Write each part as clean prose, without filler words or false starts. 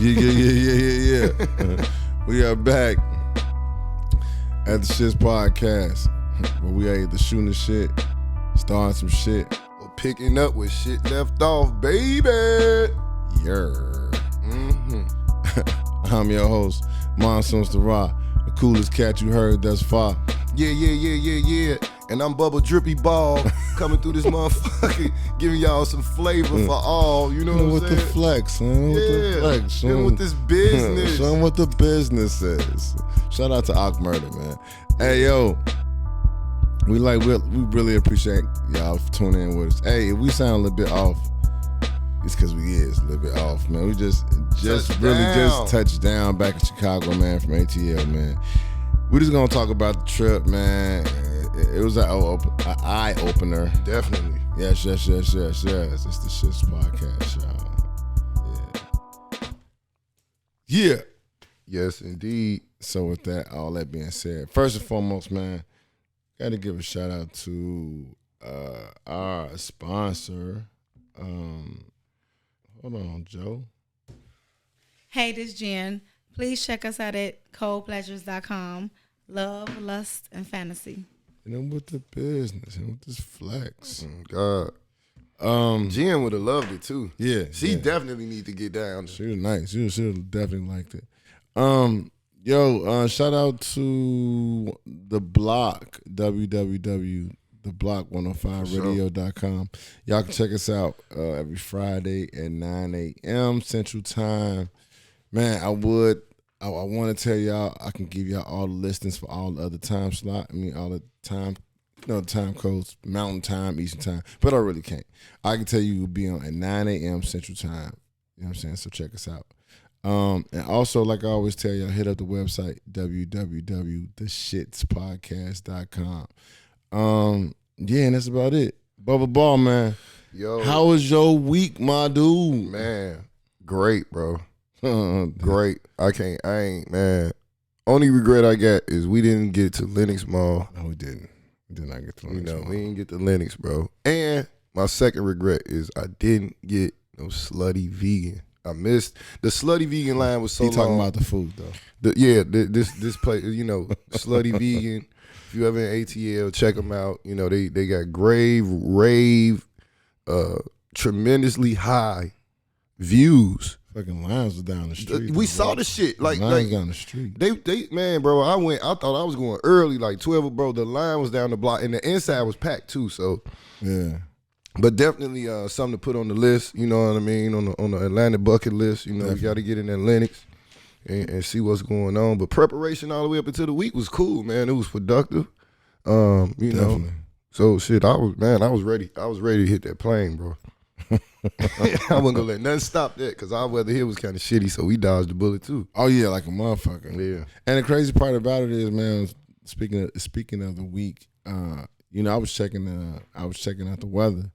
Yeah. We are back at the S.H.I.T.S podcast, where we are either shooting the shit, starting some shit, or picking up with shit left off, baby. Yeah. I'm your host, Monsoons the Rock, the coolest cat you heard thus far. Yeah. And I'm Bubba Drippy Ball coming through this motherfucker, giving y'all some flavor for all. You know what I'm saying? With the flex, man. With the flex. Show what this business. Show them what the business is. Shout out to Ock Murder, man. Hey, yo. We really appreciate y'all for tuning in with us. Hey, if we sound a little bit off, it's because we is a little bit off, man. We just touched down back in Chicago, man, from ATL, man. We're just gonna talk about the trip, man. It was an eye opener. Definitely. Yes. It's the S.H.I.T.S podcast, y'all. Yeah. Yes, indeed. So with that, all that being said, first and foremost, man, gotta give a shout out to our sponsor. Hold on, Joe. Hey, this is Jen. Please check us out at coldpleasures.com. Love, lust, and fantasy. And then with the business and with this flex. God. Jen would have loved it too. Yeah. She definitely need to get down. She was nice. She would definitely liked it. Shout out to The Block, www.theblock105radio.com. Y'all can check us out every Friday at 9 a.m. Central Time. Man, I want to tell y'all, I can give y'all all the listings for all the other time slot. I mean, all the time, time codes, Mountain Time, Eastern Time, but I really can't. I can tell you we'll be on at 9 a.m. Central Time. You know what I'm saying? So check us out. And also, like I always tell y'all, hit up the website, www.theshitspodcast.com. And that's about it. Bubba Ball, man. Yo. How was your week, my dude? Man, great, bro. Great. I ain't, man. Only regret I got is we didn't get to Lenox Mall. No, we didn't. We did not get to Lenox Mall. We didn't get to Lenox, bro. And my second regret is I didn't get no slutty vegan. I missed the slutty vegan line was so long. He talking about the food though. This place, slutty vegan. If you ever in ATL, check them out. They got rave, tremendously high views. Fucking lines was down the street. We saw the shit lines down the street. They man, bro. I thought I was going early, like 12, bro. The line was down the block, and the inside was packed too. So yeah. But definitely something to put on the list, you know what I mean, on the Atlanta bucket list. We got to get in that Lenox and see what's going on. But preparation all the way up until the week was cool, man. It was productive, you know. So shit, I was ready. I was ready to hit that plane, bro. I wasn't gonna let nothing stop that because our weather here was kind of shitty, so we dodged the bullet too. Oh yeah, like a motherfucker. Yeah. And the crazy part about it is, man, speaking of the week, I was checking out the weather.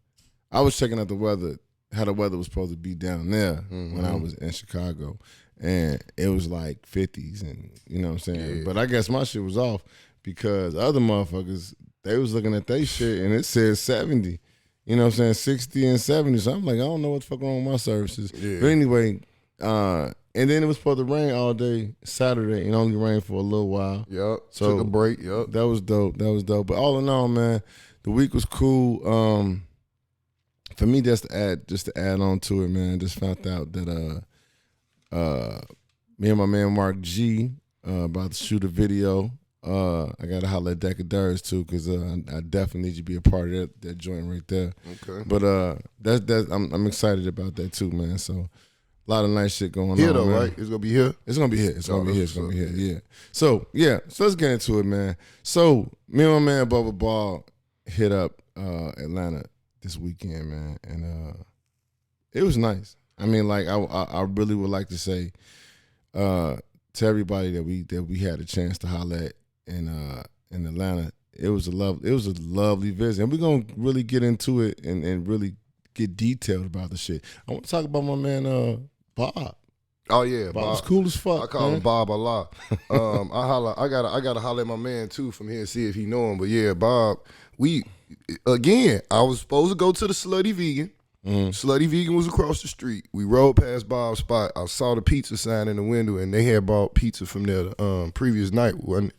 I was checking out the weather, how the weather was supposed to be down there when I was in Chicago. And it was like 50s and you know what I'm saying? Yeah. But I guess my shit was off because other motherfuckers, they was looking at their shit and it said 70. You know what I'm saying? 60 and 70. So I'm like, I don't know what the fuck wrong with my services. Yeah. But anyway, and then it was supposed to rain all day Saturday and only rained for a little while. Yep. So took a break. Yep. That was dope. But all in all, man, the week was cool. For me, just to add on to it, man, just found out that me and my man Mark G about to shoot a video. I gotta holler at Decadurs too, cause I definitely need you to be a part of that joint right there. Okay. But I'm excited about that too, man. So a lot of nice shit going here on. Though, man. right? It's gonna be here. It's gonna be here. It's gonna be here. Yeah. So let's get into it, man. So me and my man Bubba Ball hit up Atlanta this weekend, man, and it was nice. I mean, like I really would like to say to everybody that we had a chance to holler at in Atlanta. It was a lovely visit, and we're gonna really get into it and really get detailed about the shit. I want to talk about my man Bob. Oh yeah, Bob's cool as fuck. I call him Bob a lot. I gotta holler at my man too from here and see if he know him. But yeah, Bob, I was supposed to go to the Slutty Vegan. Slutty Vegan was across the street. We rode past Bob's spot. I saw the pizza sign in the window, and they had bought pizza from there the previous night. I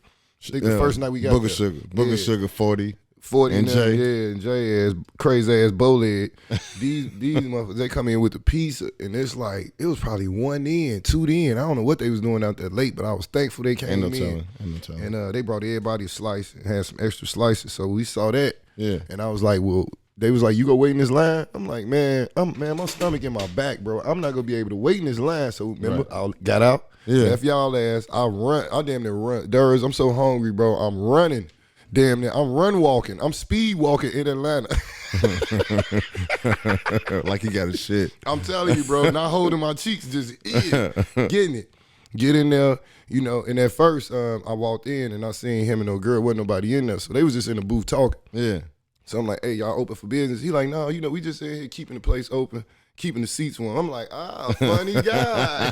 think the first night we got Booger there. Sugar. Booger Sugar 40. 40 and now, Jay. yeah, and Jay ass, crazy ass bow leg. These motherfuckers, they come in with the pizza, and it's like, it was probably 1 in, 2 in. I don't know what they was doing out there late, but I was thankful they came in. Ain't no telling. And they brought everybody a slice and had some extra slices. So we saw that. Yeah. And I was like, well, they was like, you go wait in this line? I'm like, man, my stomach in my back, bro. I'm not gonna be able to wait in this line. So remember, I got out. Yeah. F y'all ass. I damn near run. Durs, I'm so hungry, bro. I'm running. Damn near. I'm run walking. I'm speed walking in Atlanta. Like he got a shit. I'm telling you, bro. Not holding my cheeks, just getting it. Get in there, And at first, I walked in and I seen him and no girl. Wasn't nobody in there, so they was just in the booth talking. Yeah. So I'm like, hey, y'all open for business? He like, no, we just in here keeping the place open, keeping the seats warm. I'm like, funny guy.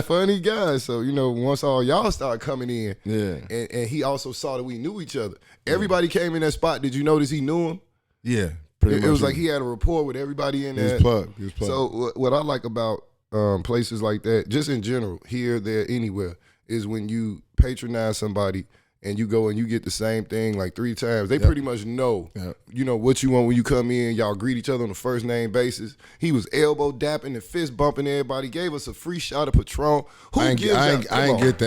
Funny guy. So, once all y'all start coming in, and he also saw that we knew each other. Everybody came in that spot. Did you notice he knew him? Yeah. It was like he had a rapport with everybody in there. He was plugged. So what I like about places like that, just in general, here, there, anywhere, is when you patronize somebody and you go and you get the same thing like 3 times. They pretty much know, what you want when you come in. Y'all greet each other on a first name basis. He was elbow dapping and fist bumping everybody. Gave us a free shot of Patron. I ain't get that. I ain't get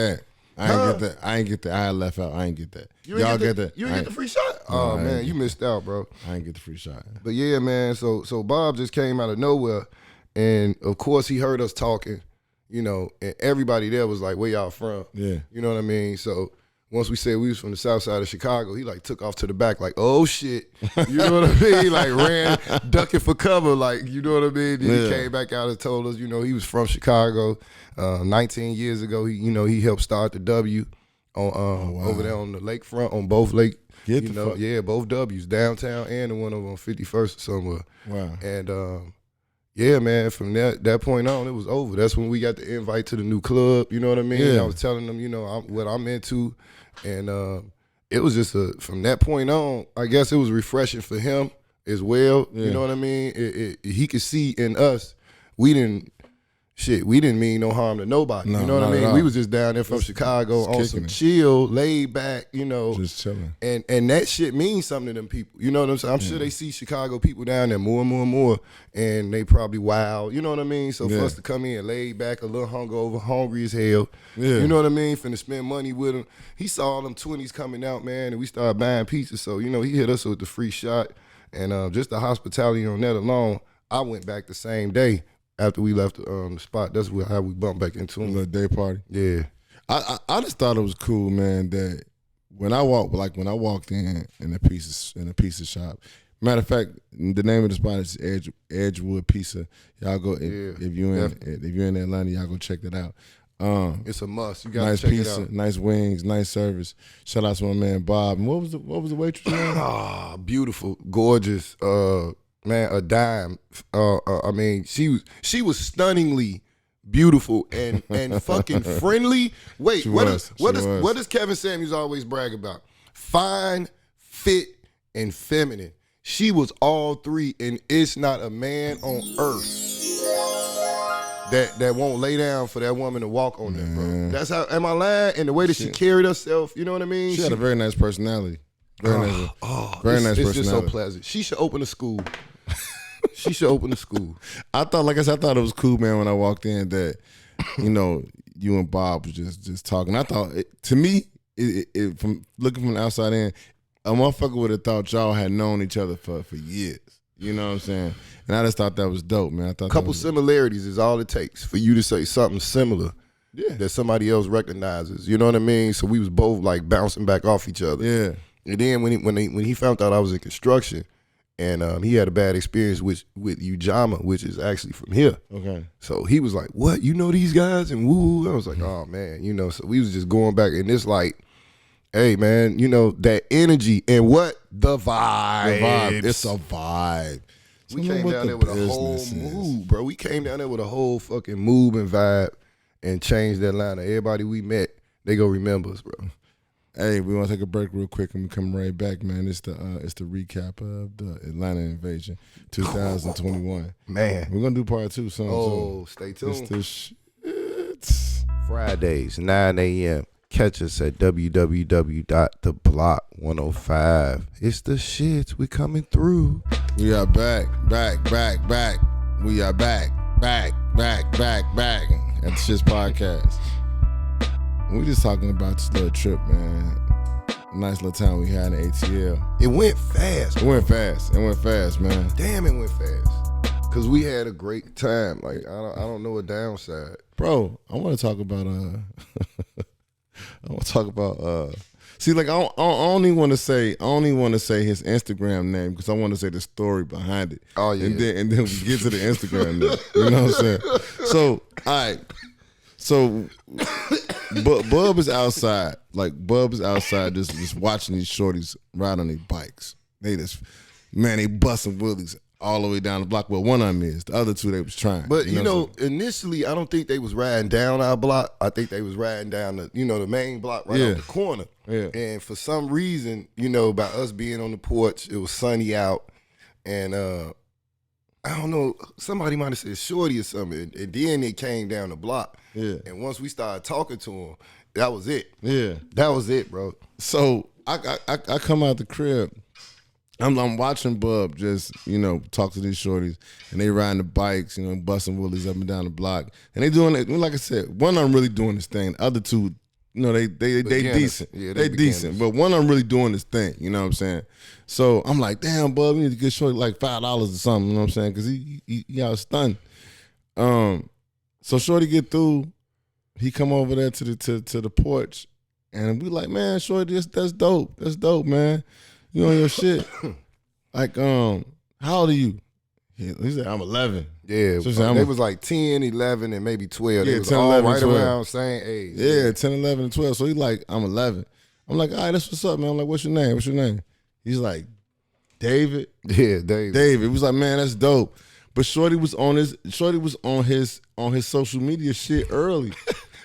that. I left out. I ain't get that. Y'all get that? You didn't get the free shot? Oh, man, you missed out, bro. I ain't get the free shot. But yeah, man, so Bob just came out of nowhere. And, of course, he heard us talking, and everybody there was like, where y'all from? Yeah. You know what I mean? So once we said we was from the south side of Chicago, he like took off to the back like, oh shit. You know what I mean? He like ran, ducking for cover, like, you know what I mean? Then he came back out and told us, he was from Chicago. 19 years ago, he helped start the W on over there on the lakefront, on both lake. Both W's, downtown and the one over on 51st or somewhere. Wow. And yeah, man, from that point on, it was over. That's when we got the invite to the new club, you know what I mean? Yeah. I was telling them, what I'm into. And it was just from that point on, I guess it was refreshing for him as well. Yeah. You know what I mean? He could see in us, we didn't mean no harm to nobody. No, you know what I mean? We was just down there from Chicago on some chill, laid back, Just chilling. And that shit means something to them people. You know what I'm saying? I'm sure they see Chicago people down there more and more and more, and they probably wild. You know what I mean? So for us to come in laid back, a little hungover, hungry as hell. Yeah. You know what I mean? Finna spend money with him. He saw all them 20s coming out, man, and we started buying pizza. So, he hit us with the free shot. And just the hospitality on that alone, I went back the same day. After we left the spot, that's how we bumped back into him. A day party. Yeah. I just thought it was cool, man, that when I walked in a pizza shop. Matter of fact, the name of the spot is Edgewood Pizza. Y'all go if you're in Atlanta, y'all go check that out. It's a must. You gotta nice check pizza, it out. Nice wings, nice service. Shout out to my man Bob. And what was the waitress name? Beautiful, gorgeous. Man, a dime. I mean, she was stunningly beautiful and fucking friendly. Wait, what does Kevin Samuels always brag about? Fine, fit, and feminine. She was all 3, and it's not a man on earth that won't lay down for that woman to walk on them, bro. That's how. Am I lying? And the way that she carried herself, you know what I mean? She had a very nice personality. Very nice personality. It's just so pleasant. She should open a school. She should open a school. I thought it was cool, man, when I walked in that, you and Bob was just talking. I thought, to me, from looking from the outside in, a motherfucker would have thought y'all had known each other for years. You know what I'm saying? And I just thought that was dope, man. I thought a couple similarities is all it takes for you to say something similar that somebody else recognizes. You know what I mean? So we was both like bouncing back off each other. Yeah. And then when he found out I was in construction, and he had a bad experience with Ujama, which is actually from here. Okay. So he was like, "What? You know these guys?" And woo. I was like, "Oh man," So we was just going back, and it's like, hey man, that energy and what the vibe. It's a vibe. We came down there with a whole mood, bro. We came down there with a whole fucking mood and vibe, and changed Atlanta. Everybody we met, they go remember us, bro. Hey, we want to take a break real quick and we come right back, man. It's the recap of the Atlanta invasion 2021. Man. We're going to do part 2 soon. Oh, stay tuned. It's the shit. Fridays, 9 a.m. Catch us at www.theblock105. It's the shit. We coming through. We are back. We are back at the Shits Podcast. We just talking about this little trip, man. Nice little time we had in ATL. It went fast. It went fast, man. Damn, it went fast. Cause we had a great time. Like I don't know a downside. Bro, I want to talk about see, like I only want to say his Instagram name because I want to say the story behind it. Oh yeah. And then we get to the Instagram name. You know what I'm saying? So, all right. So Bub is outside. Like Bub is outside just watching these shorties ride on their bikes. They busting wheelies all the way down the block. Well, one of them is. The other two they was trying. But you know initially I don't think they was riding down our block. I think they was riding down the main block right off the corner. Yeah. And for some reason, by us being on the porch, it was sunny out, and I don't know, somebody might have said Shorty or something, and then it came down the block. Yeah. And once we started talking to him, that was it. Yeah. That was it, bro. So I come out the crib. I'm watching Bub just, talk to these shorties, and they riding the bikes, busting woolies up and down the block. And they doing it, like I said, one of them really doing this thing. The other two, they decent. Yeah, they decent. But one of them really doing this thing, you know what I'm saying? So I'm like, damn, Bub, we need to get shorty like $5 or something, you know what I'm saying? Because he out stunned. So shorty get through, he come over there to the porch, and we like, man, shorty, that's dope. That's dope, man. You on your shit. Like, how old are you? He said, I'm 11. Yeah, So they was like 10, 11, and maybe 12. Yeah, they was 10, all 11, right 12. around same age. Yeah, 10, 11, and 12. So he like, I'm 11. I'm like, all right, that's what's up, man. I'm like, what's your name? He's like, David. Yeah, David. He was like, man, that's dope. But Shorty was on his social media shit early.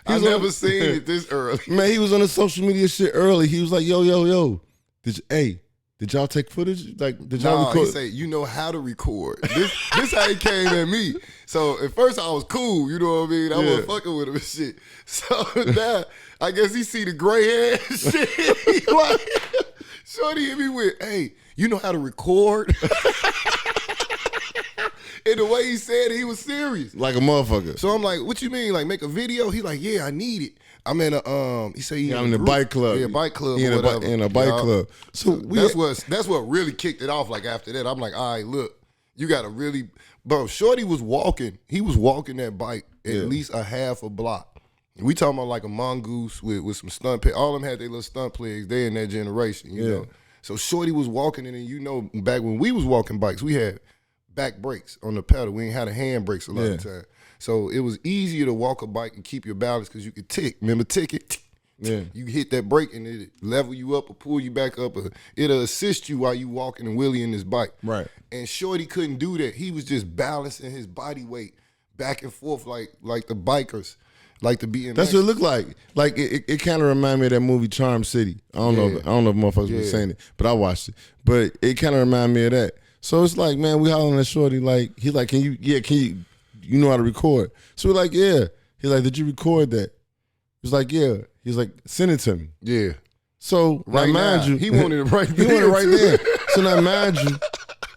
I never seen it this early. Man, he was on his social media shit early. He was like, yo. Did y'all take footage? Like, did y'all record? He said, you know how to record. This how he came at me. So at first I was cool, you know what I mean? I wasn't fucking with him and shit. So now I guess he see the gray hair and shit. He like, Shorty hit me with, hey, you know how to record? And the way he said it, he was serious. Like a motherfucker. So I'm like, what you mean? Like make a video? He like, yeah, I need it. I'm in a he said I'm in the bike club. Yeah, bike club. In a bike club. So that's what really kicked it off. Like after that, I'm like, all right, look, you gotta really, bro. Shorty was walking. He was walking that bike at least a half a block. We talking about like a mongoose with some stunt peg. All of them had their little stunt pegs. They in that generation, you know. So Shorty was walking, and back when we was walking bikes, we had back brakes on the pedal. We ain't had a hand brakes a lot of the time. So it was easier to walk a bike and keep your balance because you could tick. Remember ticket? Yeah. You hit that brake and it level you up or pull you back up. Or it'll assist you while you walking and wheeling this bike. Right. And Shorty couldn't do that. He was just balancing his body weight back and forth like the bikers, like the BMX. That's what it looked like. Like it kind of reminded me of that movie Charm City. I don't know if motherfuckers were saying it, but I watched it. But it kind of reminded me of that. So it's like, man, we hollering at Shorty like, he's like, can you know how to record? So we're like, yeah. He's like, did you record that? He's like, yeah. He's like, send it to me. Yeah. So right now, mind you, he wanted it right there. He wanted it right there. So now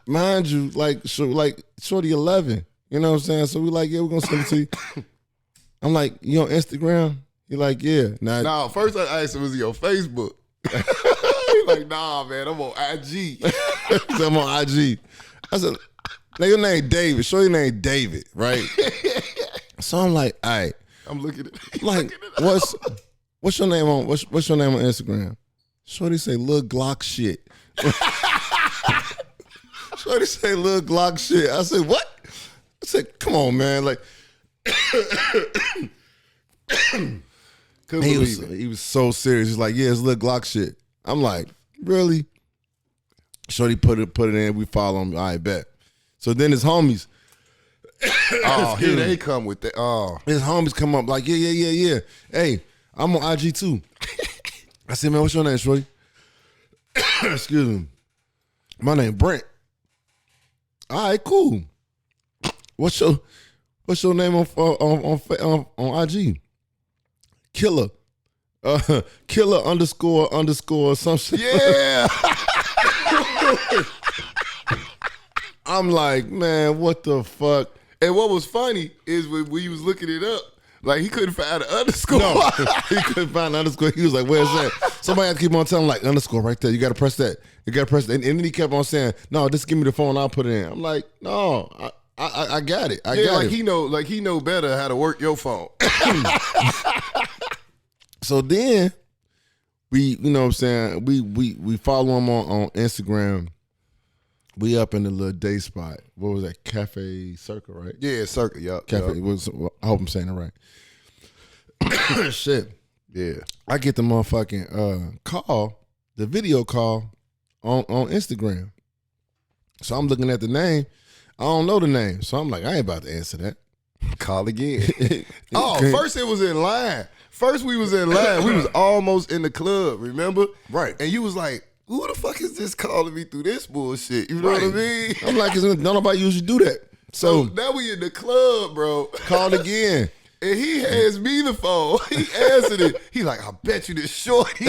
mind you, like Shorty 11. You know what I'm saying? So we like, yeah, we're gonna send it to you. I'm like, you on Instagram? He like, yeah. Nah, first I asked him, was he on Facebook? He like, nah, man, I'm on IG. So I'm on IG. I said, nigga, your name David. Show your name David, right? So I'm like, all right. I'm looking at it. Like, what's your name on what's your name on Instagram? Shorty say Lil Glock shit. Shorty say Lil Glock shit. I said, what? I said, come on, man. Like he was so serious. He's like, yeah, it's Lil Glock shit. I'm like, really? Shorty put it in. We follow him. I bet. So then his homies. Oh, here they come with that. Oh, his homies come up like, yeah. Hey, I'm on IG too. I said, man, what's your name, shorty? Excuse me. My name Brent. All right, cool. What's your name on IG? Killer. Killer _ some shit. Yeah. I'm like, man, what the fuck? And what was funny is when you was looking it up, like he couldn't find an underscore. No, he couldn't find an underscore. He was like, where's that? Somebody had to keep on telling him, like, underscore right there. You got to press that. You got to press that. And then he kept on saying, no, just give me the phone. I'll put it in. I'm like, no, I got it. I got it. He know better how to work your phone. So then we, you know what I'm saying, we follow him on Instagram. We up in the little day spot. What was that? Cafe Circle, right? Yeah, Circle, yup. Cafe. It was, I hope I'm saying it right. Shit. Yeah. I get the motherfucking call, the video call on Instagram. So I'm looking at the name. I don't know the name. So I'm like, I ain't about to answer that. Call again. First it was in line. First we was in line. We was almost in the club, remember? Right. And you was like, who the fuck is this calling me through this bullshit? You know what I mean? I'm like, don't nobody usually do that. So now we in the club, bro. Called again. And he hands me the phone. He answered it. He like, I bet you this shorty.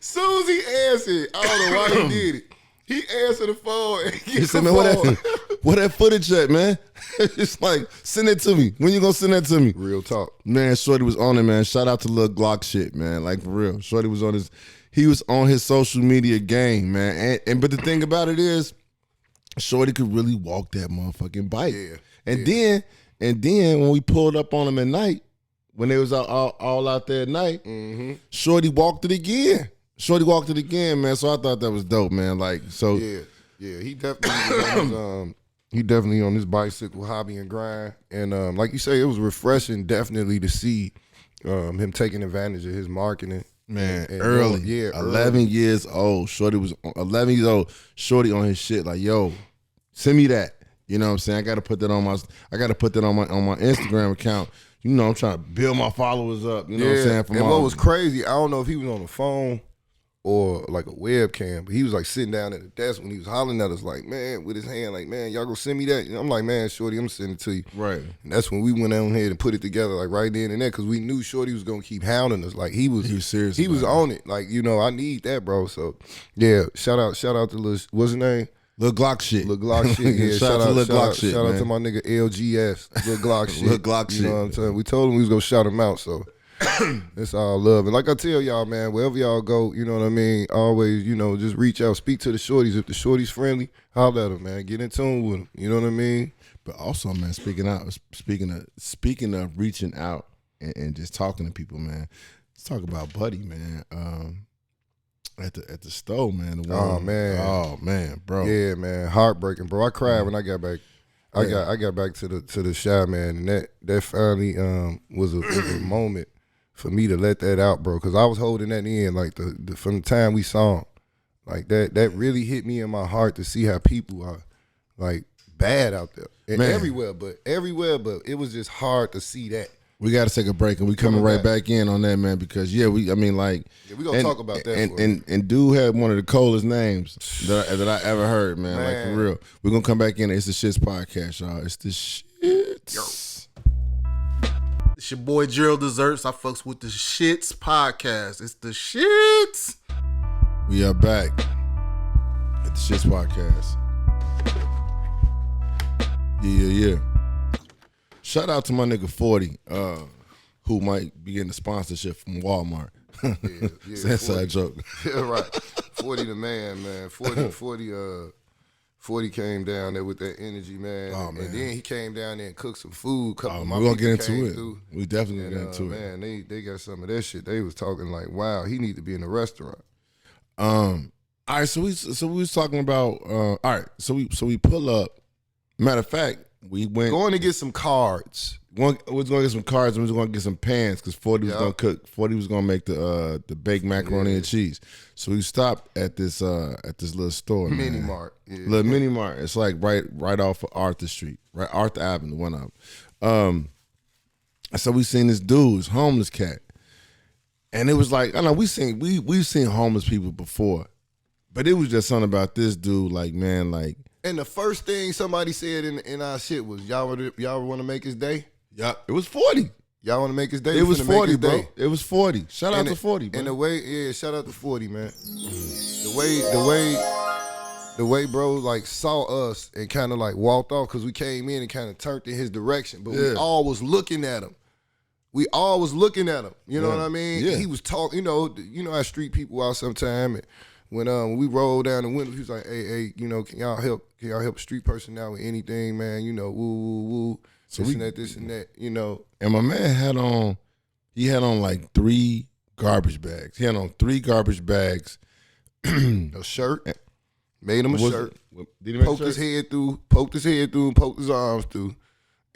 Soon as he answered, I don't know why he did it. He answered the phone and he said, man, what that footage at, man? It's like, send it to me. When you gonna send that to me? Real talk. Man, Shorty was on it, man. Shout out to Lil Glock shit, man. Like, for real. Shorty was on his social media game, man. But the thing about it is, Shorty could really walk that motherfucking bike. Yeah. And then when we pulled up on him at night, when they was all out there at night, Shorty walked it again. Man. So I thought that was dope, man. Like, so yeah, he definitely on his bicycle hobby and grind. And like you say, it was refreshing, definitely, to see him taking advantage of his marketing. Man, and early. 11 years old. Shorty was 11 years old. Shorty on his shit like, yo, send me that. You know what I'm saying? I gotta put that on my Instagram account. You know, I'm trying to build my followers up. You know what I'm saying? And what was crazy, I don't know if he was on the phone or like a webcam, but he was like sitting down at the desk when he was hollering at us, like, man, with his hand, like, man, y'all gonna send me that? And I'm like, man, Shorty, I'm gonna send it to you. Right. And that's when we went on ahead and put it together, like right then and there, because we knew Shorty was gonna keep hounding us. Like he was serious. He was on it. Like, you know, I need that, bro. So yeah, shout out to Lil, what's his name? Lil Glock shit. Lil Glock shit. Yeah, shout out to Lil Glock shit. Shout out to my nigga LGS. Lil Glock shit. Lil Glock shit. You know what I'm saying? We told him we was gonna shout him out, so it's all love. And like I tell y'all, man, wherever y'all go, you know what I mean, always, you know, just reach out, speak to the shorties. If the shorty's friendly, holler at them, man. Get in tune with them. You know what I mean? But also, man, speaking of reaching out and just talking to people, man, let's talk about Buddy, man. At the store, man. Oh man, bro. Yeah, man. Heartbreaking, bro. I cried when I got back. I got back to the Chi, man, and that finally was a moment for me to let that out, bro, because I was holding that in, like from the time we saw him, like that really hit me in my heart to see how people are like bad out there and everywhere, but it was just hard to see that. We got to take a break, and we coming right back in on that, man, because we gonna talk about that. And dude had one of the coldest names that I ever heard, man. Like, for real. We're gonna come back in. It's the Shits podcast, y'all. It's the Shits. It's your boy Gerald Desserts. I fucks with the Shits podcast. It's the Shits. We are back at the Shits podcast. Yeah. Shout out to my nigga 40, who might be getting a sponsorship from Walmart. Yeah, it's an inside joke. Yeah, right. 40 the man. 40 came down there with that energy, man. Oh, man. And then he came down there and cooked some food. We're going to get into it. We definitely and, get into it. Man, they got some of that shit. They was talking like, wow, he need to be in a restaurant. All right, so we was talking about, all right, so we pull up. Matter of fact, we went. Going to get some cards. We was going to get some cards and we was going to get some pans because 40 was going to cook. 40 was going to make the baked macaroni and cheese. So we stopped at this little store, Mini Mart. Yeah. Little Mini Mart. It's like right off of Arthur Street, right? Arthur Avenue, one of them. So we seen this dude, homeless cat. And it was like, I know we've seen homeless people before, but it was just something about this dude, like, man, like. And the first thing somebody said in our shit was, y'all want to make his day? Yeah, it was 40. Y'all want to make his day? It was 40, bro. It was 40. Shout out to 40, bro. And the way, shout out to 40, man. The way bro like saw us and kind of like walked off because we came in and kind of turned in his direction, but we all was looking at him. You know what I mean? Yeah. He was talking, you know how street people are sometimes. And when we rolled down the window, he was like, hey, you know, can y'all help a street person out with anything, man? You know, woo. So this and that, you know. And my man had on like 3 garbage bags. He had on 3 garbage bags. A shirt. Made him a shirt. Did he make poked a shirt? his head through, poked his arms through.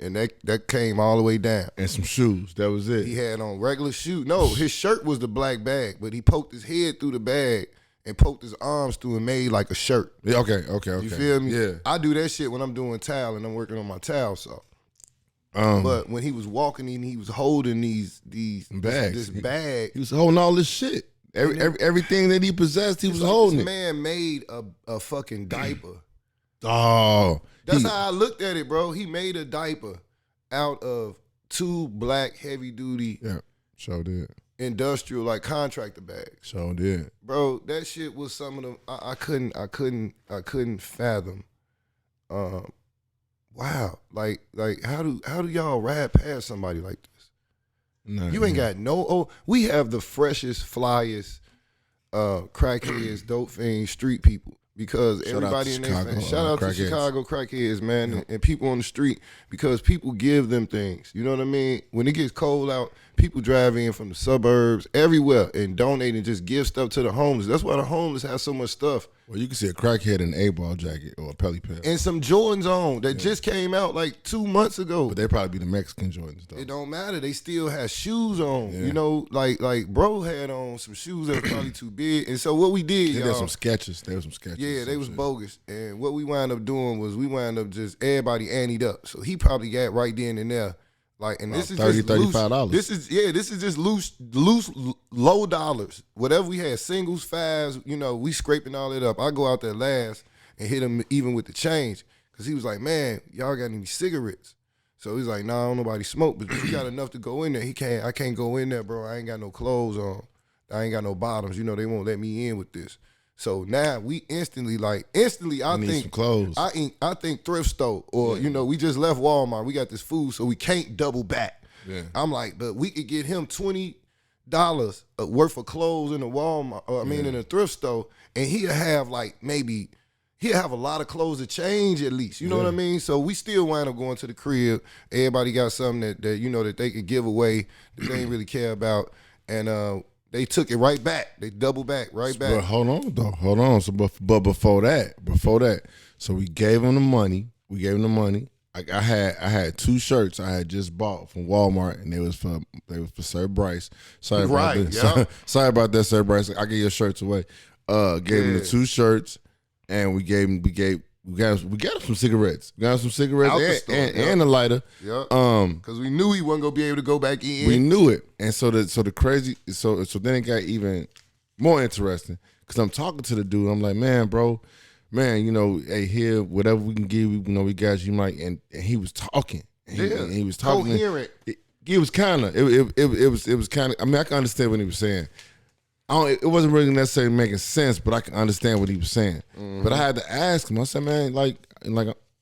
And that came all the way down. And some shoes. That was it. He had on regular shoes. No, his shirt was the black bag, but he poked his head through the bag and poked his arms through and made like a shirt. Yeah, okay. You feel me? Yeah. I do that shit when I'm doing towel and I'm working on my towel saw. But when he was walking and he was holding these bags, this bag. He was holding all this shit. Everything that he possessed, he was holding it. This man made a fucking diaper. Oh. That's how I looked at it, bro. He made a diaper out of 2 black heavy duty did. industrial like contractor bags. Did. Bro, that shit was some of them I couldn't fathom. Wow. Like how do y'all ride past somebody like this? No, you ain't got we have the freshest, flyest crackheads, dope fiends, street people. Because everybody in there, shout out to Chicago crackheads, man, and people on the street, because people give them things. You know what I mean? When it gets cold out, people drive in from the suburbs, everywhere, and donate and just give stuff to the homeless. That's why the homeless have so much stuff. Well, you can see a crackhead in an A-ball jacket or a Pelly Pell. And some Jordans on that just came out like 2 months ago. But they probably be the Mexican Jordans, though. It don't matter. They still have shoes on. You know, like bro had on some shoes that were probably too big. And so what we did, y'all. There were some sketches. Yeah, they was bogus. And what we wound up doing was we wound up just everybody anteed up. So he probably got right then and there. Like, and this is $30, just $35. This is just loose, low dollars. Whatever we had, singles, fives, you know, we scraping all it up. I go out there last and hit him even with the change. Cause he was like, man, y'all got any cigarettes? So he's like, nah, don't nobody smoke, but you got enough to go in there. I can't go in there, bro. I ain't got no clothes on. I ain't got no bottoms. You know, they won't let me in with this. So now we instantly, I need think some clothes. I think thrift store, or you know, we just left Walmart. We got this food, so we can't double back. Yeah. I'm like, but we could get him $20 worth of clothes in a Walmart, in a thrift store, and he'll have he'll have a lot of clothes to change at least. You know what I mean? So we still wind up going to the crib. Everybody got something that you know that they could give away that they ain't really care about, and they took it right back. They doubled back right back. But hold on. So, but before that, so we gave him the money. Like I had 2 shirts I had just bought from Walmart, and they was for Sir Bryce. Sorry about that. Sorry about that, Sir Bryce. I gave your shirts away. Gave him the 2 shirts, and we got him some cigarettes. We got him some cigarettes and a lighter. Yeah. Because we knew he wasn't gonna be able to go back in. We knew it, and so then it got even more interesting. Because I'm talking to the dude. I'm like, man, you know, hey, here, whatever we can give you, you know, we got you, Mike. And he was talking. And he was talking. Coherent. It was kind of. It was kind of. I mean, I can understand what he was saying. It wasn't really necessarily making sense, but I can understand what he was saying. But I had to ask him. I said, man, like,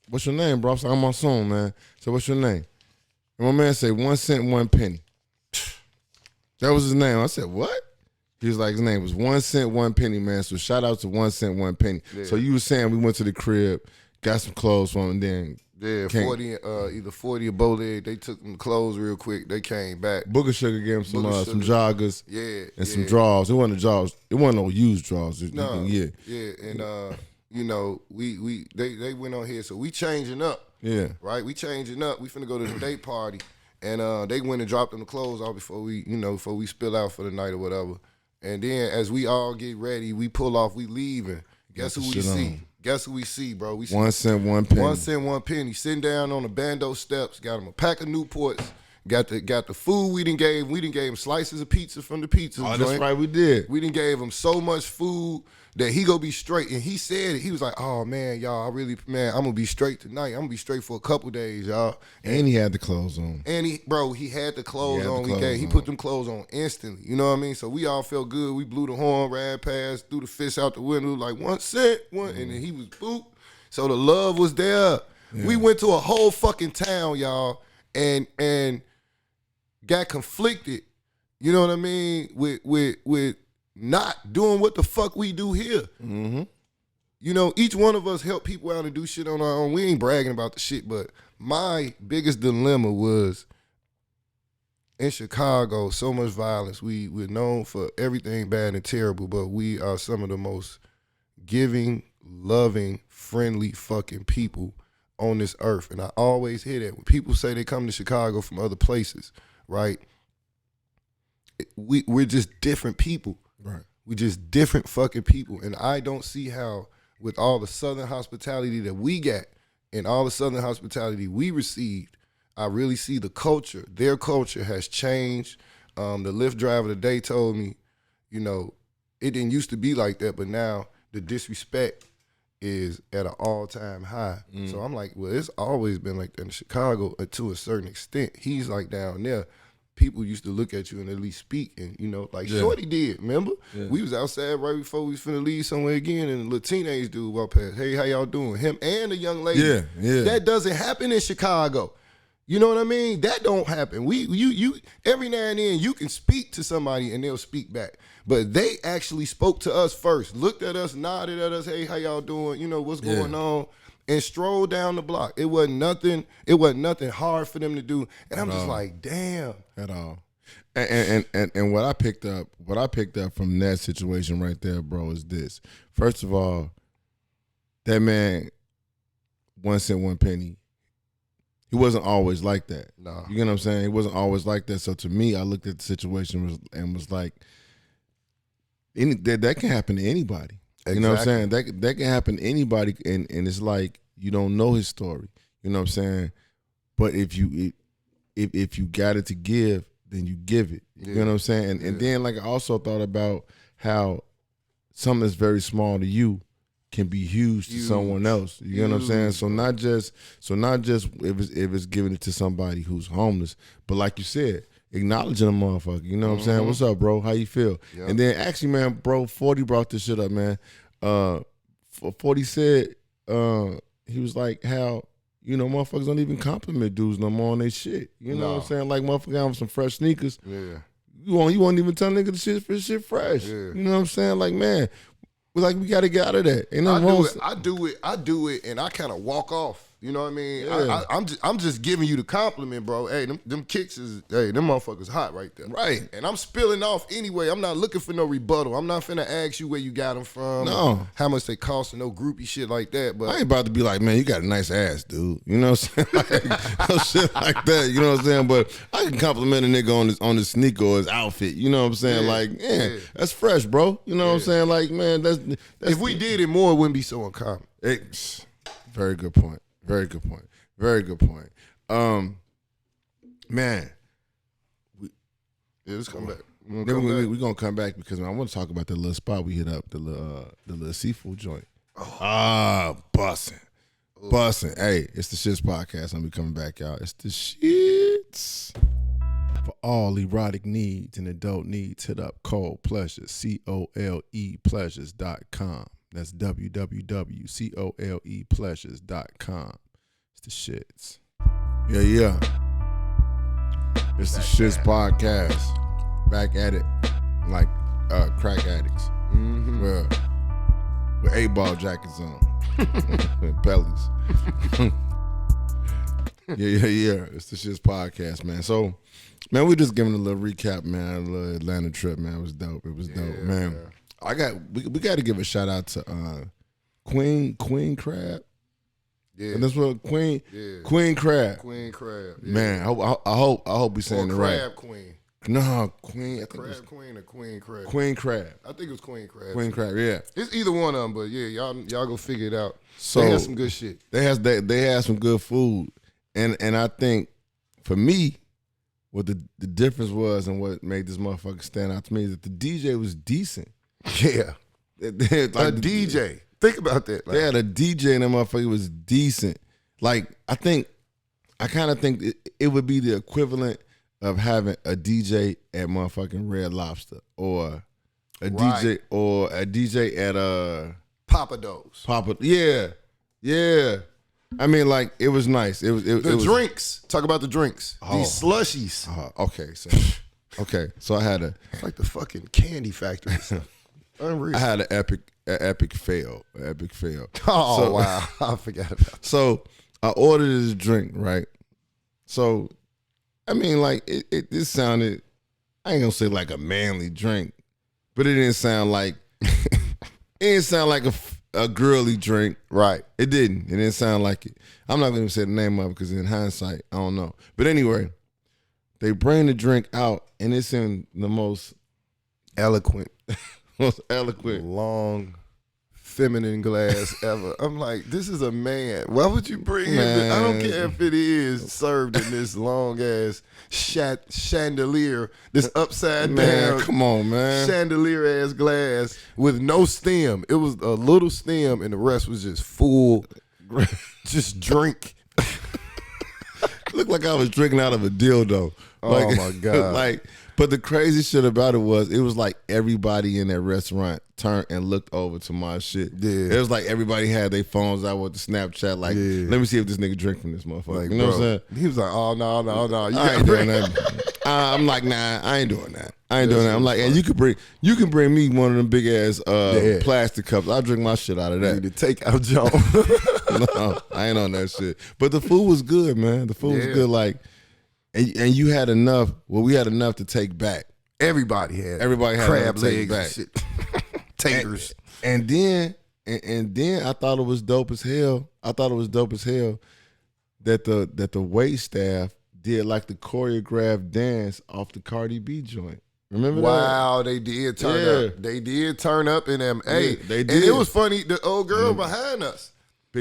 what's your name, bro? I said, I'm my son, man. So what's your name? And my man said, 1 cent, 1 penny. That was his name. I said, what? He was like, his name was 1 cent, 1 penny, man. So shout out to 1 cent, 1 penny. Yeah. So you were saying we went to the crib, got some clothes from him, and then 40 either 40 or Bowleg. They took them clothes real quick. They came back. Booger Sugar gave him some joggers, and some drawers. It wasn't drawers. It wasn't no used drawers. No, and you know, they went on here, so we changing up. Yeah, right. We changing up. We finna go to the date party, and they went and dropped them the clothes off before we spill out for the night or whatever. And then as we all get ready, we pull off. We leaving. Guess who we see? Guess who we see, bro? We see 1 cent, 1 penny. 1 cent, 1 penny. Sitting down on the bando steps, got him a pack of Newports, got the food. We done gave him slices of pizza from the pizza joint. That's right, we did. We done gave him so much food that he gonna be straight. And he said it. He was like, "Oh man, y'all, I'm gonna be straight tonight. I'm gonna be straight for a couple days, y'all." And he had the clothes on. And he had the clothes on. He put them clothes on instantly. You know what I mean? So we all felt good. We blew the horn, ran past, threw the fist out the window, like 1 cent, and then he was boop. So the love was there. Yeah. We went to a whole fucking town, y'all, and got conflicted. You know what I mean? With not doing what the fuck we do here. Mm-hmm. You know, each one of us help people out and do shit on our own. We ain't bragging about the shit, but my biggest dilemma was in Chicago, so much violence. We're known for everything bad and terrible, but we are some of the most giving, loving, friendly fucking people on this earth. And I always hear that when people say they come to Chicago from other places, right? We're just different people. Right. We're just different fucking people. And I don't see how, with all the Southern hospitality that we got and all the Southern hospitality we received, I really see the culture. Their culture has changed. The Lyft driver today told me, you know, it didn't used to be like that, but now the disrespect is at an all-time high. So I'm like, well, it's always been like that in Chicago to a certain extent. He's like down there. People used to look at you and at least speak, and you know, like Shorty did. Remember, we was outside right before we was finna leave somewhere again, and a little teenage dude walked past. Hey, how y'all doing? Him and the young lady. Yeah. That doesn't happen in Chicago. You know what I mean? That don't happen. You every now and then you can speak to somebody and they'll speak back, but they actually spoke to us first, looked at us, nodded at us. Hey, how y'all doing? You know what's going on? And strolled down the block. It wasn't nothing hard for them to do. And I'm just like, damn. At all. And what I picked up from that situation right there, bro, is this. First of all, that man, 1 cent, 1 penny, he wasn't always like that. No. You get what I'm saying? He wasn't always like that. So to me, I looked at the situation and was like, that can happen to anybody. Exactly. You know what I'm saying? That can happen to anybody, and it's like you don't know his story. You know what I'm saying? But if you got it to give, then you give it. You know what I'm saying? And then like I also thought about how something that's very small to you can be huge to someone else. You know what I'm saying? So not just if it's giving it to somebody who's homeless, but like you said, acknowledging a motherfucker. You know what I'm saying? What's up, bro? How you feel? Yep. And then actually, man, bro, 40 brought this shit up, man. 40 said he was like, how, you know, motherfuckers don't even compliment dudes no more on their shit. You know what I'm saying? Like motherfucker having some fresh sneakers. Yeah. You won't even tell nigga the shit fresh. Yeah. You know what I'm saying? Like, man, we gotta get out of that. Ain't nothing wrong. I do it, and I kind of walk off. You know what I mean? Yeah. I'm just giving you the compliment, bro. Hey, them kicks them motherfuckers hot right there. Right. And I'm spilling off anyway. I'm not looking for no rebuttal. I'm not finna ask you where you got them from. No. How much they cost and no groupie shit like that. But I ain't about to be like, man, you got a nice ass, dude. You know what I'm saying? Like, no shit like that. You know what I'm saying? But I can compliment a nigga on his sneaker or his outfit. You know what I'm saying? Like, that's fresh, bro. You know what I'm saying? Like, man, that's if we did it more, it wouldn't be so uncommon. Very good point. Very good point. Very good point. Man. Let's come back. We're going to come back because I want to talk about the little spot we hit up, the little seafood joint. Bussin'. Bussin'. Hey, it's the Shits podcast. I'm be coming back, y'all. It's the Shits. For all erotic needs and adult needs, hit up Cole Pleasures, COLE Pleasures.com. That's www.colepleasures.com. It's the Shits. Yeah. It's the Shits podcast. Back at it like crack addicts. With 8-ball jackets on. With bellies. Yeah. It's the Shits podcast, man. So, man, we just giving a little recap, man. A little Atlanta trip, man. It was dope, man. We got to give a shout out to Queen Crab. Yeah, and that's what Queen Crab. Queen Crab. Yeah. Man, I hope we saying it right. Crab Queen. No, Queen. I think Crab Queen or Queen Crab. Queen Crab. I think it was Queen Crab. Queen Crab. Yeah. It's either one of them, but yeah, y'all go figure it out. So they had some good shit. They had some good food, and I think for me, what the difference was and what made this motherfucker stand out to me is that the DJ was decent. Yeah. Like A DJ. Think about that. They had a DJ and that motherfucker was decent. Like, I kind of think it would be the equivalent of having a DJ at motherfucking Red Lobster or a DJ at Papa Do's. Yeah. I mean, like, it was nice. It was drinks. Talk about the drinks. These slushies. Okay, so I had it's like the fucking candy factory. Unreal. I had an epic fail. Oh, wow. I forgot about that. So I ordered this drink, right? So, I mean, like, it sounded, I ain't gonna say like a manly drink, but it didn't sound like, a girly drink. Right. It didn't sound like it. I'm not gonna say the name of it because in hindsight, I don't know. But anyway, they bring the drink out and it's in the most eloquent, long, feminine glass ever. I'm like, this is a man. Why would you bring him? I don't care if it is served in this long ass chandelier, this upside down. Come on, man. Chandelier ass glass with no stem. It was a little stem, and the rest was just full, just drink. Looked like I was drinking out of a dildo. Like, oh my God! But the crazy shit about it was like everybody in that restaurant turned and looked over to my shit. Yeah. It was like everybody had their phones out with the Snapchat. Like, let me see if this nigga drink from this motherfucker. Like, you know what I'm saying? He was like, oh no, I ain't doing that. I'm like, nah, I ain't doing that. I'm like, and you can bring me one of them big ass plastic cups. I'll drink my shit out of that. You need to take out Joe. No, I ain't on that shit. But the food was good, man. The food was good. Like, and you had enough. Well, we had enough to take back. Everybody had crab legs back. and shit. Taters. And then I thought it was dope as hell. That the wait staff did like the choreographed dance off the Cardi B joint. Remember that? Wow, they did turn up. They did turn up in them. Hey, they did. And it was funny. The old girl behind us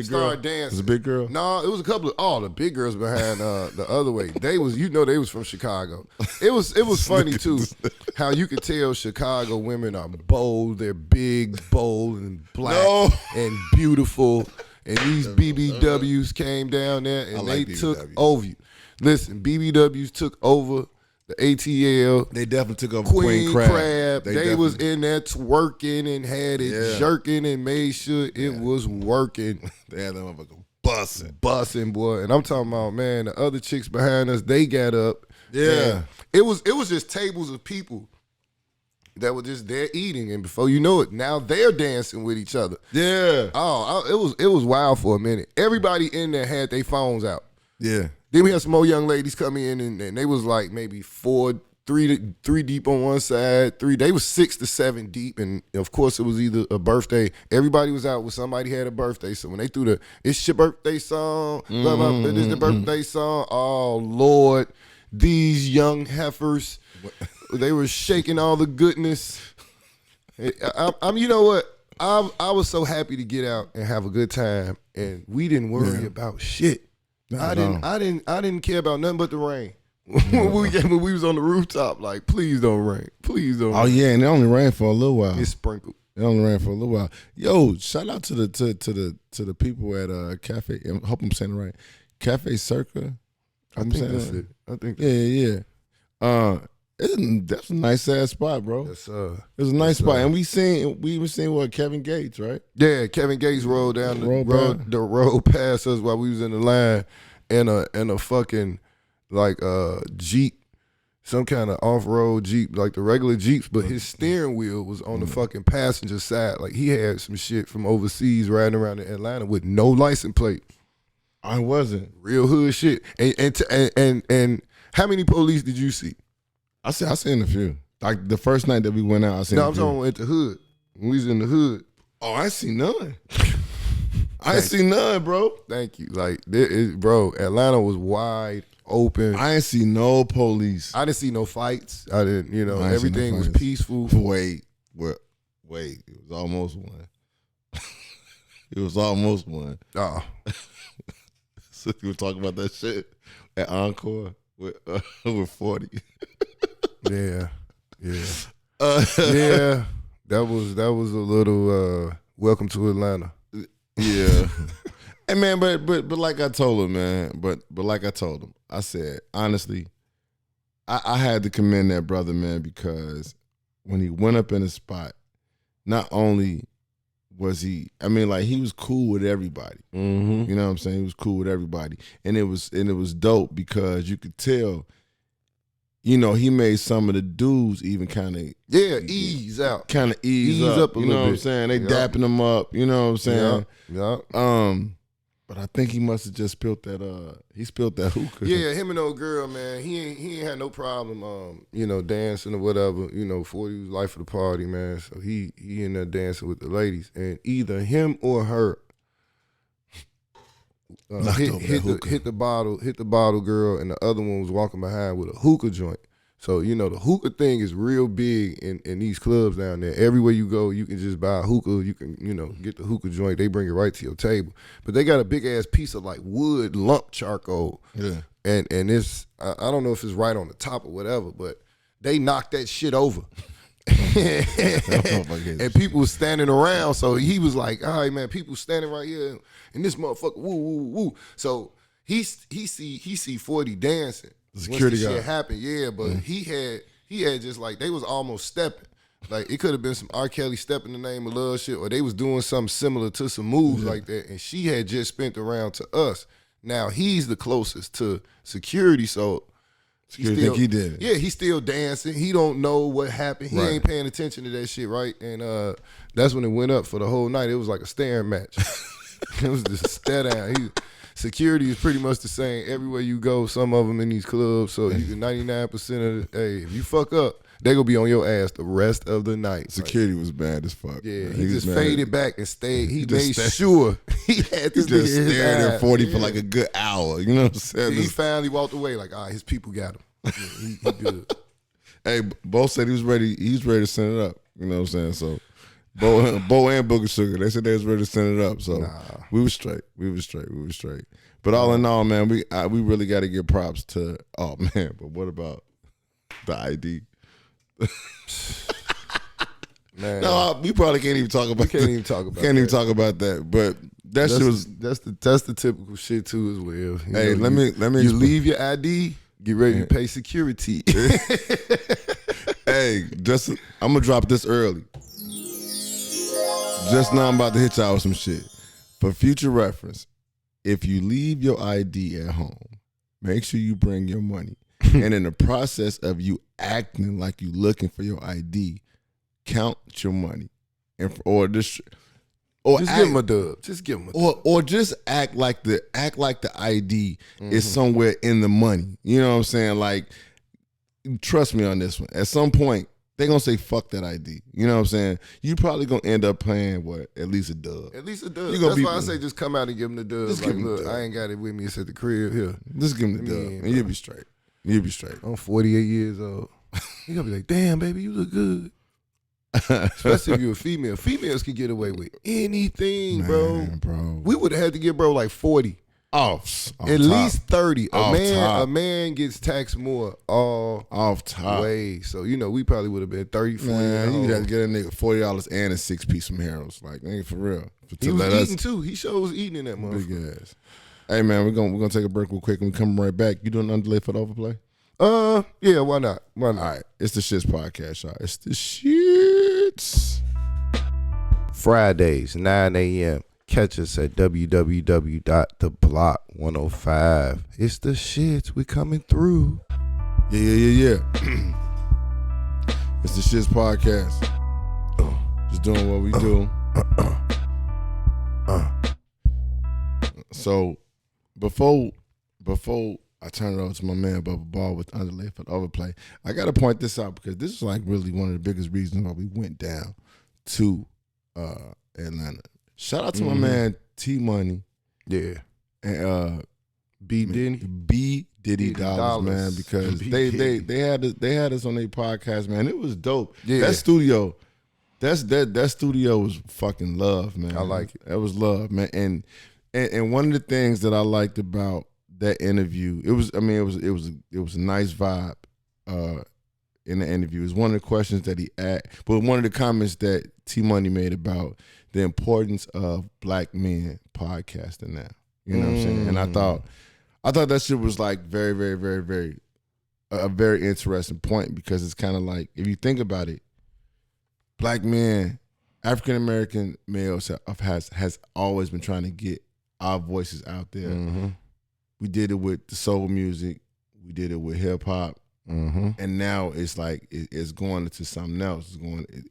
started dancing. It was a big girl? No, it was a couple of the big girls behind the other way. They was, they was from Chicago. It was funny too how you could tell Chicago women are bold. They're big, bold, and black and beautiful. And these BBWs came down there and they took over you. Listen, BBWs took over the ATL. They definitely took over Queen Crab. They was in there twerking and had it jerking and made sure it was working. They had that motherfucker busting, boy. And I'm talking about, man, the other chicks behind us, they got up. Yeah. It was just tables of people that were just there eating, and before you know it, now they're dancing with each other. Yeah. Oh, it was wild for a minute. Everybody in there had their phones out. Yeah. Then we had some more young ladies come in, and they was like maybe three deep on one side, they was 6 to 7 deep, and of course it was either a birthday. Everybody was out with somebody had a birthday, so when they threw the "It's your birthday" song, blah, blah, it is the birthday song. Oh Lord, these young heifers, they were shaking all the goodness. I'm you know what? I was so happy to get out and have a good time, and we didn't worry about shit. I didn't care about nothing but the rain. When we was on the rooftop, like, please don't rain. Please don't rain. Oh yeah, and it only rained for a little while. It sprinkled. It only ran for a little while. Yo, shout out to the people at Cafe. I hope I'm saying it right. Cafe Circa. I think that's it. I think yeah. That's a nice ass spot, bro. It's a nice spot, and we even seen what Kevin Gates, right? Yeah, Kevin Gates rolled down the road past us while we was in the line in a fucking like Jeep, some kind of off-road Jeep, like the regular Jeeps, but his steering wheel was on the fucking passenger side. Like he had some shit from overseas riding around in Atlanta with no license plate. I wasn't real hood shit. And how many police did you see? I seen a few. Like the first night that we went out, I seen. No, I'm talking at the hood. When we was in the hood. Oh, I ain't seen none. I ain't seen none, bro. Thank you. Like, bro, Atlanta was wide open. I ain't see no police. I didn't see no fights. I didn't, everything was peaceful. Wait. It was almost one. It was almost one. Oh. So you were talking about that shit at Encore with 40. Yeah. Uh, Yeah. That was a little welcome to Atlanta. Yeah. Hey man, but like I told him, man, but like I told him, I said, honestly, I had to commend that brother, man, because when he went up in the spot, not only was he was cool with everybody. Mm-hmm. You know what I'm saying? He was cool with everybody. And it was dope because you could tell, you know, he made some of the dudes even kind of ease out. Kind of ease up a you little know bit. What I'm saying? They dapping him up, you know what I'm saying? Yeah. But I think he must have just spilled that hookah. Yeah, him and old girl, man, he ain't had no problem dancing or whatever. 40 was life of the party, man. So he in there dancing with the ladies. And either him or her hit the bottle girl, and the other one was walking behind with a hookah joint. So, the hookah thing is real big in these clubs down there. Everywhere you go, you can just buy a hookah. You can, get the hookah joint. They bring it right to your table. But they got a big-ass piece of, like, wood lump charcoal. Yeah. And it's, I don't know if it's right on the top or whatever, but they knocked that shit over. And people was standing around. So he was like, all right, man, people standing right here. And this motherfucker, woo, woo, woo. So he see 40 dancing. Security guard. Shit Shit happened, yeah, but he had just like, they was almost stepping. Like, it could have been some R. Kelly Step in the Name of Love shit, or they was doing something similar to some moves like that, and she had just spent around to us. Now, he's the closest to security, so Security think he did it. Yeah, he's still dancing. He don't know what happened. He Right. ain't paying attention to that shit, right? And that's when it went up for the whole night. It was like a staring match. It was just a stare down. Security is pretty much the same everywhere you go. Some of them in these clubs, so you can 99% of if you fuck up, they gonna be on your ass the rest of the night. Security was bad as fuck. Yeah, man. he just mad. faded back and stayed. He just made sure he had this He just nigga in his stared at eye. 40 for like a good hour. You know what I'm saying? He finally walked away like, all right, his people got him. Yeah, he good. Hey, Bo said he was ready. He's ready to send it up. You know what I'm saying? So Bo and Booger Sugar, they said they was ready to send it up. So we was straight. But all in all, man, we really got to give props to. Oh man, but what about the ID? Man, No, we probably can't even talk about. Can't even talk about that. But that shit was. That's the typical shit too as well. Hey, let me. You leave your ID. Get ready to pay security. Hey, I'm gonna drop this early. Just now, I'm about to hit y'all with some shit. For future reference, if you leave your ID at home, make sure you bring your money. And in the process of you acting like you looking for your ID, count your money, Just give him a dub. Just give him a dub. Or just act like the ID is somewhere in the money. You know what I'm saying? Like, trust me on this one. At some point, they're gonna say fuck that ID. You know what I'm saying? You probably gonna end up paying at least a dub. At least a dub. That's why I say just come out and give him the dub. Just like, give him look, the dub. I ain't got it with me. It's at the crib here. Just give him the dub, and you'll be straight. You'll be straight. I'm 48 years old. You gonna be like, damn, baby, you look good. Especially if you're a female. Females can get away with anything, bro. We would have had to give bro like 40. Off At least 30. Off a man gets taxed more all off top. way. So, we probably would have been 30, 40. Man, you got to get a nigga $40 and a 6-piece from Harold's. Like, nigga, for real. He was eating too. He sure was eating in that motherfucker. Big ass. Hey man, we're gonna take a break real quick and we come right back. You doing an underlay for the overplay? Yeah, why not? All right, it's the Shits podcast, y'all. It's the Shits. Fridays, 9 a.m. Catch us at www.theblock105. It's the Shits. We coming through. Yeah. It's the Shits podcast. Just doing what we do. So before I turn it over to my man Bubba Ball with underlay for the overplay, I gotta point this out because this is like really one of the biggest reasons why we went down to Atlanta. Shout out to my man T Money. Yeah. And B Diddy Dollars, man, because they had us on their podcast, man. It was dope. Yeah. That studio, that studio was fucking love, man. I like it. That was love, man. And one of the things that I liked about that interview, it was a nice vibe in the interview. It was one of the questions that he asked, but one of the comments that T Money made about the importance of black men podcasting now. You know what I'm saying? And I thought that shit was like very, very, very, very a very interesting point, because it's kind of like, if you think about it, black men, African American males has always been trying to get our voices out there. Mm-hmm. We did it with the soul music, we did it with hip hop, and now it's like it's going into something else.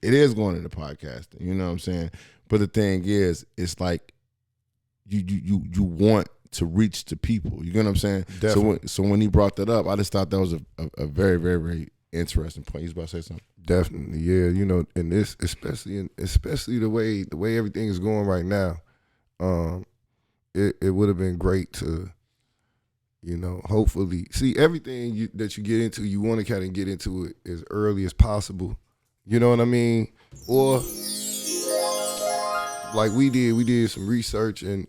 It is going into podcasting. You know what I'm saying? But the thing is, it's like you want to reach the people. You know what I'm saying? Definitely. So when he brought that up, I just thought that was a very, very, very interesting point. He's about to say something. Definitely, yeah. You know, and this especially the way everything is going right now, it would have been great to, you know, hopefully see everything that you get into. You want to kind of get into it as early as possible. You know what I mean? Or like we did some research and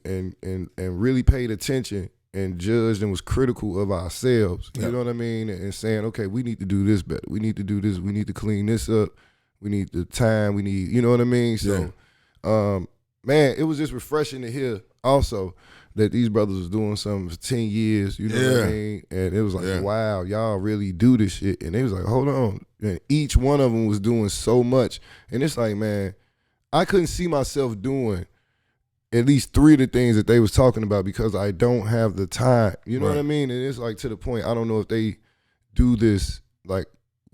really paid attention and judged and was critical of ourselves. You know what I mean? And saying, okay, we need to do this better. We need to do this. We need to clean this up. We need the time. We need, you know what I mean? So, man, it was just refreshing to hear also that these brothers was doing something for 10 years, you know what I mean? And it was like, wow, y'all really do this shit. And they was like, hold on. And each one of them was doing so much. And it's like, man, I couldn't see myself doing at least 3 of the things that they was talking about because I don't have the time. You know what I mean? And it's like, to the point, I don't know if they do this like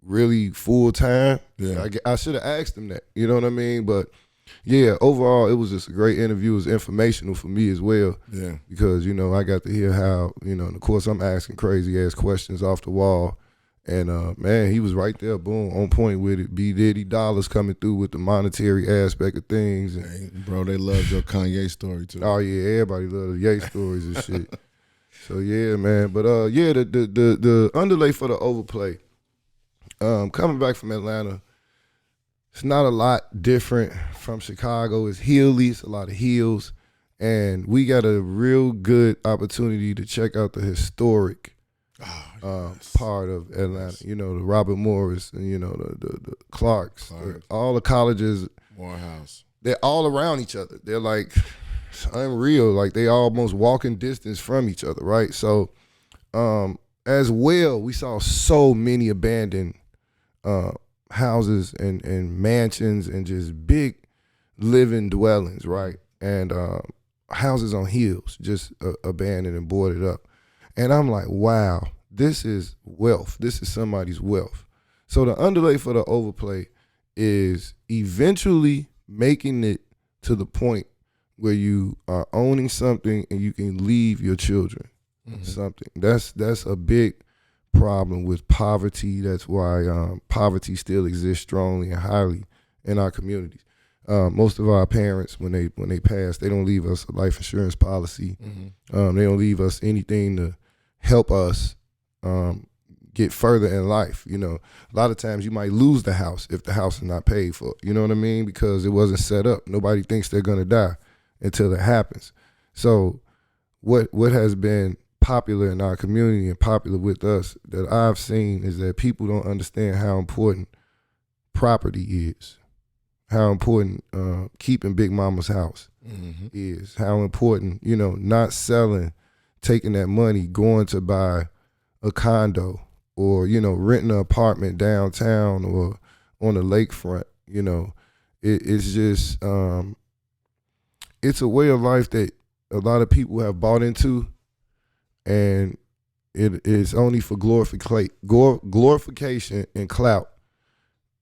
really full time. Yeah. I should have asked them that. You know what I mean? But yeah, overall, it was just a great interview. It was informational for me as well. Yeah. Because, you know, I got to hear how, you know, and of course I'm asking crazy ass questions off the wall. And man, he was right there, boom, on point with it. B Diddy dollars coming through with the monetary aspect of things. And, hey, bro, they loved your Kanye story too. Oh yeah, everybody loved the Ye stories and shit. So yeah, man. But yeah, the underlay for the overplay. Coming back from Atlanta, it's not a lot different from Chicago. It's hilly, it's a lot of hills, and we got a real good opportunity to check out the historic part of Atlanta. You know, the Robert Morris and, you know, the Clarks. All the colleges, Morehouse. They're all around each other. They're like, it's unreal. Like, they almost walking distance from each other, right? So as well, we saw so many abandoned houses and mansions and just big living dwellings, right? And houses on hills, just abandoned and boarded up. And I'm like, wow, this is wealth. This is somebody's wealth. So the underlay for the overplay is eventually making it to the point where you are owning something and you can leave your children something. That's a big problem with poverty. That's why poverty still exists strongly and highly in our communities. Most of our parents, when they pass, they don't leave us a life insurance policy. They don't leave us anything to help us get further in life. You know, a lot of times you might lose the house if the house is not paid for. You know what I mean? Because it wasn't set up. Nobody thinks they're gonna die until it happens. So what has been popular in our community and popular with us that I've seen is that people don't understand how important property is, how important keeping Big Mama's house is, how important, you know, not selling, taking that money, going to buy a condo or, you know, renting an apartment downtown or on the lakefront. You know, it's just, it's a way of life that a lot of people have bought into, and it is only for glorification and clout,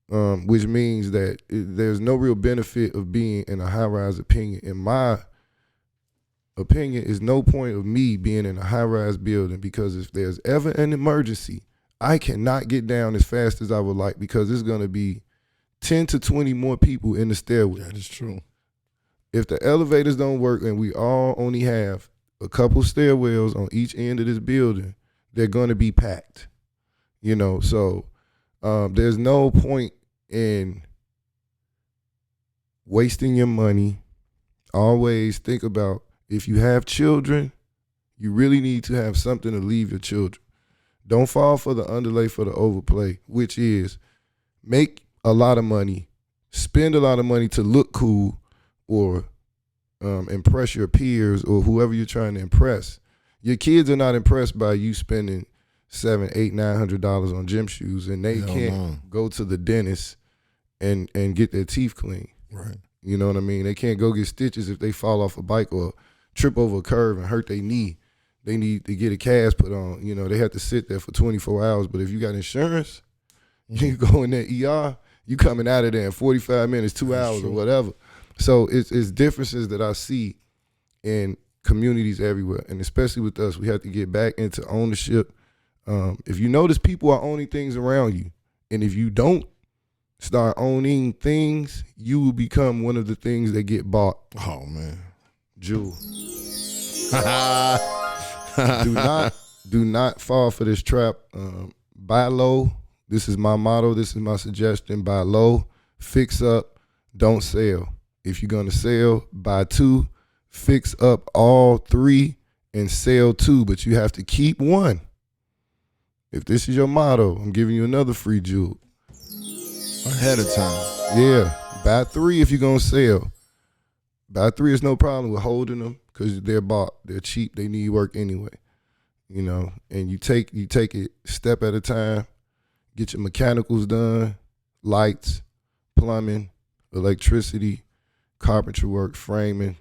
which means that there's no real benefit of being in a high-rise opinion. In my opinion, is no point of me being in a high-rise building, because if there's ever an emergency, I cannot get down as fast as I would like, because there's going to be 10 to 20 more people in the stairway. That is true. If the elevators don't work and we all only have a couple stairwells on each end of this building, they're going to be packed. You know, so there's no point in wasting your money. Always think about, if you have children, You really need to have something to leave your children. Don't fall for the underlay for the overplay, which is make a lot of money, spend a lot of money to look cool or impress your peers or whoever you're trying to impress. Your kids are not impressed by you spending $700, $800, $900 on gym shoes, and they can't go to the dentist and get their teeth clean. Right. You know what I mean? They can't go get stitches if they fall off a bike or trip over a curve and hurt their knee. They need to get a cast put on. You know, they have to sit there for 24 hours. But if you got insurance, you go in there ER, you coming out of there in 45 minutes, 2 hours or whatever. So it's differences that I see in communities everywhere. And especially with us, we have to get back into ownership. If you notice people are owning things around you, and if you don't start owning things, you will become one of the things that get bought. Oh, man. Jewel. Do not fall for this trap. Buy low. This is my motto. This is my suggestion. Buy low, fix up, don't sell. If you're gonna sell, buy two, fix up all three, and sell two. But you have to keep one. If this is your motto, I'm giving you another free jewel. Ahead of time. Yeah, buy three if you're gonna sell. Buy three is no problem with holding them because they're bought. They're cheap. They need work anyway. You know, and you take it step at a time. Get your mechanicals done, lights, plumbing, electricity, carpentry work, framing.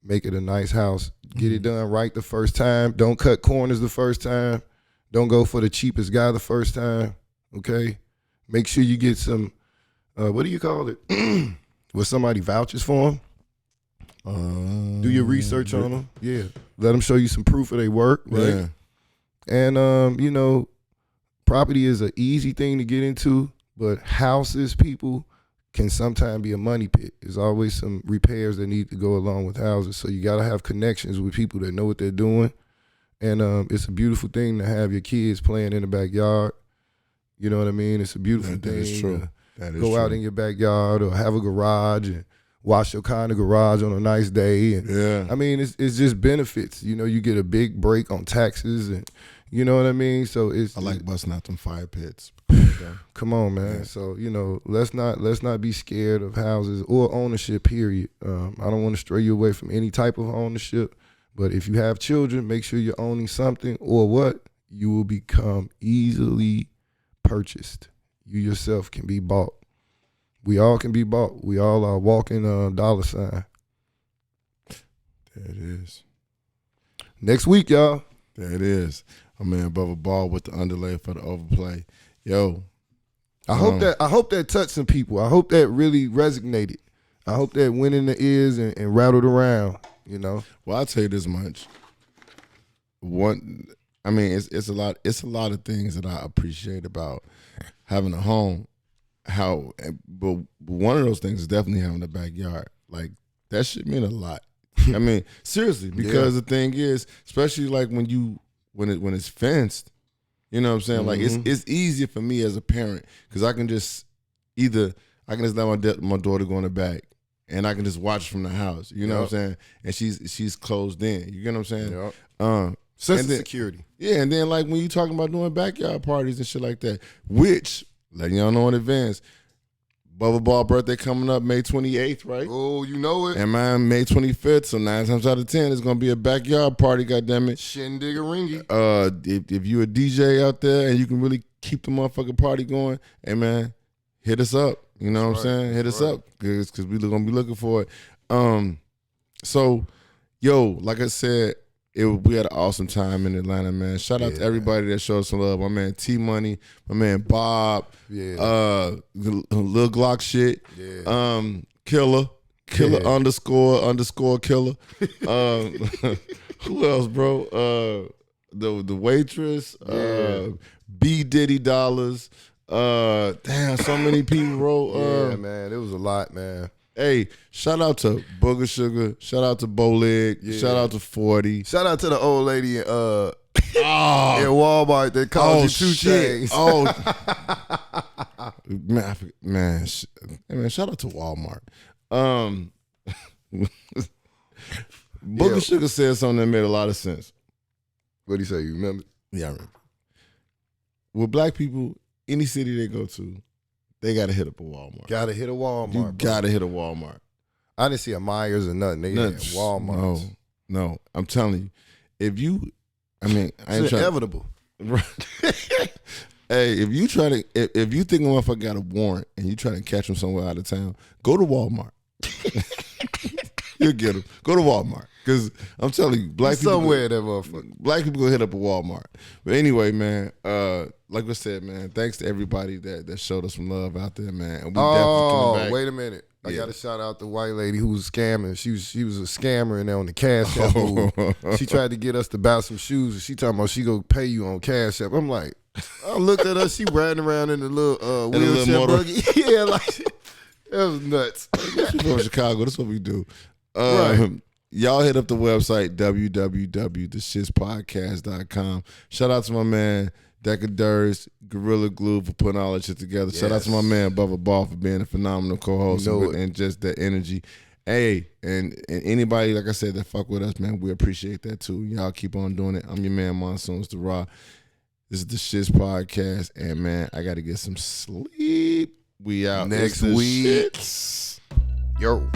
Make it a nice house. Get it done right the first time. Don't cut corners the first time. Don't go for the cheapest guy the first time. Okay? Make sure you get some, what do you call it? Where somebody vouches for them. Do your research on them. Yeah. Let them show you some proof of their work, right? Yeah. And, you know, property is an easy thing to get into, but houses, people, can sometimes be a money pit. There's always some repairs that need to go along with houses. So you got to have connections with people that know what they're doing. And it's a beautiful thing to have your kids playing in the backyard. You know what I mean? It's a beautiful thing. That is true. Go out in your backyard or have a garage and wash your car in the garage on a nice day. And yeah. I mean, it's just benefits. You know, you get a big break on taxes and you know what I mean? So I like busting out them fire pits. Come on, man. Yeah. So, you know, let's not be scared of houses or ownership, period. I don't want to stray you away from any type of ownership. But if you have children, make sure you're owning something or what? You will become easily purchased. You yourself can be bought. We all can be bought. We all are walking dollar sign. There it is. Next week, y'all. There it is. My man Bubba Ball with the underlay for the overplay. Yo. I hope that touched some people. I hope that really resonated. I hope that went in the ears and rattled around, you know. Well, I'll tell you this much. It's a lot of things that I appreciate about having a home. But one of those things is definitely having a backyard. Like that shit mean a lot. I mean, seriously, because the thing is, especially like when it's fenced, you know what I'm saying? Like it's easier for me as a parent because I can just let my daughter go in the back and I can just watch from the house. You know what I'm saying? And she's closed in. You get what I'm saying? Yep. Sense of security. Yeah, and then like when you talking about doing backyard parties and shit like that, which letting y'all know in advance, Bubba Ball birthday coming up May 28th, right? Oh, you know it. And mine May 25th, so 9 times out of 10, it's gonna be a backyard party, goddammit. Shindig-a-ringy. If you a DJ out there and you can really keep the motherfucking party going, hey man, hit us up. You know what I'm saying? Hit us up, cause we gonna be looking for it. So, yo, like I said, we had an awesome time in Atlanta, man. Shout out to everybody that showed some love. My man T Money, my man Bob, Lil Glock shit, Killer _ Killer. Who else, bro? The waitress, B Diddy Dollars. Damn, so many people, bro. Yeah, man, it was a lot, man. Hey, shout out to Booger Sugar. Shout out to Bowleg. Yeah. Shout out to 40. Shout out to the old lady in Walmart that called you 2 Chainz. Oh, man, shout out to Walmart. Booger Sugar said something that made a lot of sense. What'd he say? You remember? Yeah, I remember. With black people, any city they go to, they gotta hit up a Walmart. Gotta hit a Walmart. You bro. gotta hit a Walmart. I didn't see a Myers or nothing. They had Walmart. No. I'm telling you, I ain't It's trying. inevitable. Hey, if you think a motherfucker got a warrant and you try to catch him somewhere out of town, go to Walmart. You'll get him. Go to Walmart. Because I'm telling you, black people gonna hit up a Walmart. But anyway, man, like I said, man, thanks to everybody that showed us some love out there, man. And we definitely coming back. Wait a minute. I got to shout out the white lady who was scamming. She was a scammer and on the Cash App move. She tried to get us to buy some shoes. And she talking about she gonna pay you on Cash App. I'm like, I looked at her. She riding around in the little wheelchair buggy. Yeah, like that was nuts. From Chicago, that's what we do. Right. Y'all hit up the website www.theshitspodcast.com. Shout out to my man Deca Durs, Gorilla Glue for putting all that shit together. Shout out to my man Bubba Ball for being a phenomenal co-host and just that energy. Hey, and anybody, like I said, that fuck with us, man, we appreciate that too. Y'all keep on doing it. I'm your man Monsoons the Raw. This is the Shits Podcast, and man, I gotta get some sleep. We out next week. Shits. Yo.